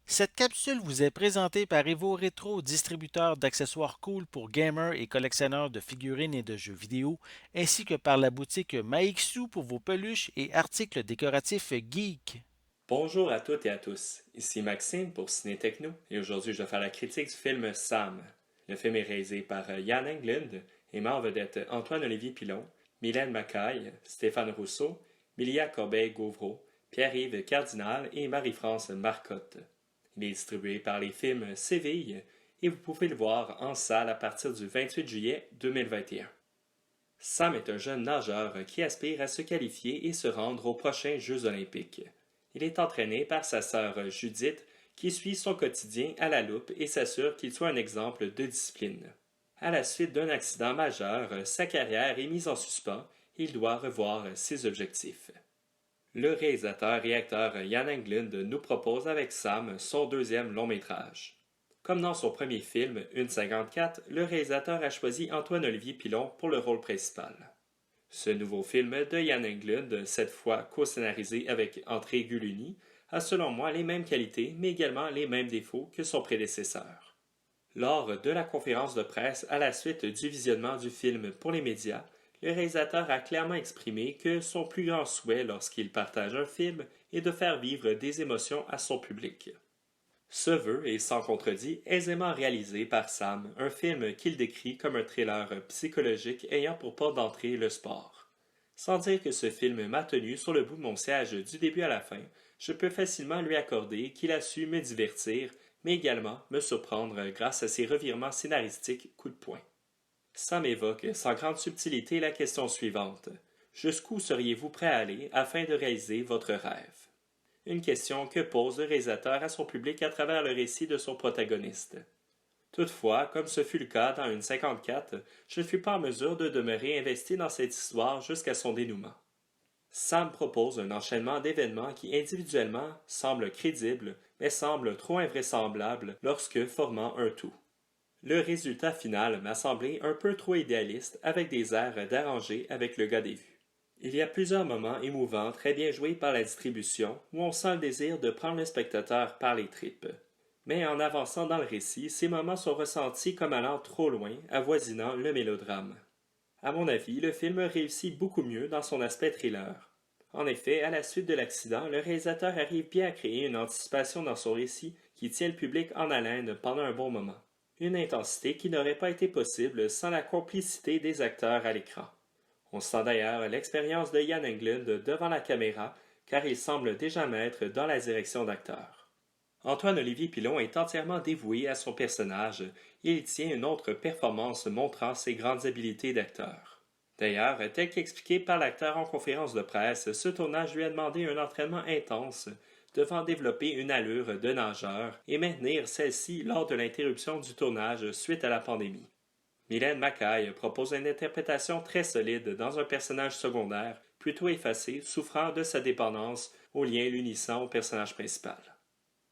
Cette capsule vous est présentée par Evo Retro, distributeur d'accessoires cool pour gamers et collectionneurs de figurines et de jeux vidéo, ainsi que par la boutique Maixu pour vos peluches et articles décoratifs geek. Bonjour à toutes et à tous, ici Maxime pour Ciné Techno et aujourd'hui je vais faire la critique du film Sam. Le film est réalisé par Yann Englund et met en vedette Antoine-Olivier Pilon, Mylène Macaille, Stéphane Rousseau, Milia Corbeil-Gauvreau, Pierre-Yves Cardinal et Marie-France Marcotte. Il est distribué par les films Séville et vous pouvez le voir en salle à partir du 28 juillet 2021. Sam est un jeune nageur qui aspire à se qualifier et se rendre aux prochains Jeux olympiques. Il est entraîné par sa sœur Judith qui suit son quotidien à la loupe et s'assure qu'il soit un exemple de discipline. À la suite d'un accident majeur, sa carrière est mise en suspens et il doit revoir ses objectifs. Le réalisateur et acteur Jan Englund nous propose avec Sam son deuxième long métrage. Comme dans son premier film, 1,54, le réalisateur a choisi Antoine-Olivier Pilon pour le rôle principal. Ce nouveau film de Jan Englund, cette fois co-scénarisé avec André Guluni, a selon moi les mêmes qualités mais également les mêmes défauts que son prédécesseur. Lors de la conférence de presse à la suite du visionnement du film pour les médias, le réalisateur a clairement exprimé que son plus grand souhait lorsqu'il partage un film est de faire vivre des émotions à son public. Ce vœu est sans contredit aisément réalisé par Sam, un film qu'il décrit comme un thriller psychologique ayant pour porte d'entrée le sport. Sans dire que ce film m'a tenu sur le bout de mon siège du début à la fin, je peux facilement lui accorder qu'il a su me divertir, mais également me surprendre grâce à ses revirements scénaristiques coup de poing. Sam évoque sans grande subtilité la question suivante. Jusqu'où seriez-vous prêt à aller afin de réaliser votre rêve? Une question que pose le réalisateur à son public à travers le récit de son protagoniste. Toutefois, comme ce fut le cas dans une 54, je ne fus pas en mesure de demeurer investi dans cette histoire jusqu'à son dénouement. Sam propose un enchaînement d'événements qui individuellement semblent crédibles, mais semblent trop invraisemblables lorsque formant un tout. Le résultat final m'a semblé un peu trop idéaliste avec des airs d'arranger avec le gars des vues. Il y a plusieurs moments émouvants très bien joués par la distribution où on sent le désir de prendre le spectateur par les tripes. Mais en avançant dans le récit, ces moments sont ressentis comme allant trop loin, avoisinant le mélodrame. À mon avis, le film réussit beaucoup mieux dans son aspect thriller. En effet, à la suite de l'accident, le réalisateur arrive bien à créer une anticipation dans son récit qui tient le public en haleine pendant un bon moment. Une intensité qui n'aurait pas été possible sans la complicité des acteurs à l'écran. On sent d'ailleurs l'expérience de Jan Englund devant la caméra, car il semble déjà maître dans la direction d'acteur. Antoine-Olivier Pilon est entièrement dévoué à son personnage et il tient une autre performance montrant ses grandes habiletés d'acteur. D'ailleurs, tel qu'expliqué par l'acteur en conférence de presse, ce tournage lui a demandé un entraînement intense, devant développer une allure de nageur et maintenir celle-ci lors de l'interruption du tournage suite à la pandémie. Mylène Macaille propose une interprétation très solide dans un personnage secondaire, plutôt effacé, souffrant de sa dépendance au lien l'unissant au personnage principal.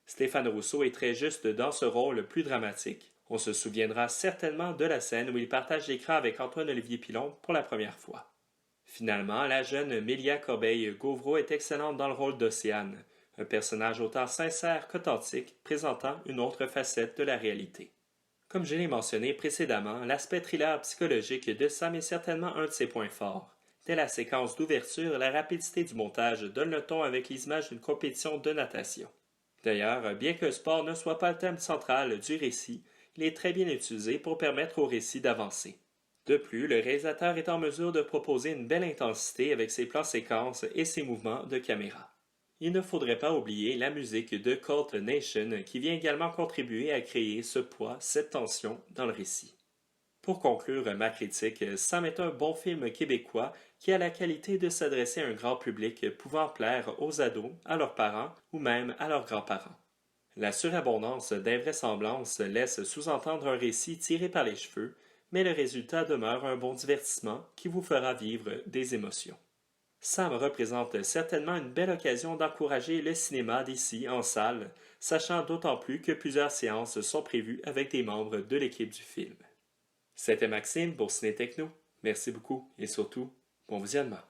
Stéphane Rousseau est très juste dans ce rôle plus dramatique. On se souviendra certainement de la scène où il partage l'écran avec Antoine-Olivier Pilon pour la première fois. Finalement, la jeune Mélia Corbeil-Gauvreau est excellente dans le rôle d'Océane, un personnage autant sincère qu'authentique, présentant une autre facette de la réalité. Comme je l'ai mentionné précédemment, l'aspect thriller psychologique de Sam est certainement un de ses points forts. Dès la séquence d'ouverture, la rapidité du montage donne le ton avec les images d'une compétition de natation. D'ailleurs, bien que le sport ne soit pas le thème central du récit, il est très bien utilisé pour permettre au récit d'avancer. De plus, le réalisateur est en mesure de proposer une belle intensité avec ses plans séquences et ses mouvements de caméra. Il ne faudrait pas oublier la musique de Cult Nation qui vient également contribuer à créer ce poids, cette tension dans le récit. Pour conclure ma critique, Sam est un bon film québécois qui a la qualité de s'adresser à un grand public pouvant plaire aux ados, à leurs parents ou même à leurs grands-parents. La surabondance d'invraisemblances laisse sous-entendre un récit tiré par les cheveux, mais le résultat demeure un bon divertissement qui vous fera vivre des émotions. Sam représente certainement une belle occasion d'encourager le cinéma d'ici en salle, sachant d'autant plus que plusieurs séances sont prévues avec des membres de l'équipe du film. C'était Maxime pour Ciné Techno. Merci beaucoup et surtout, bon visionnement.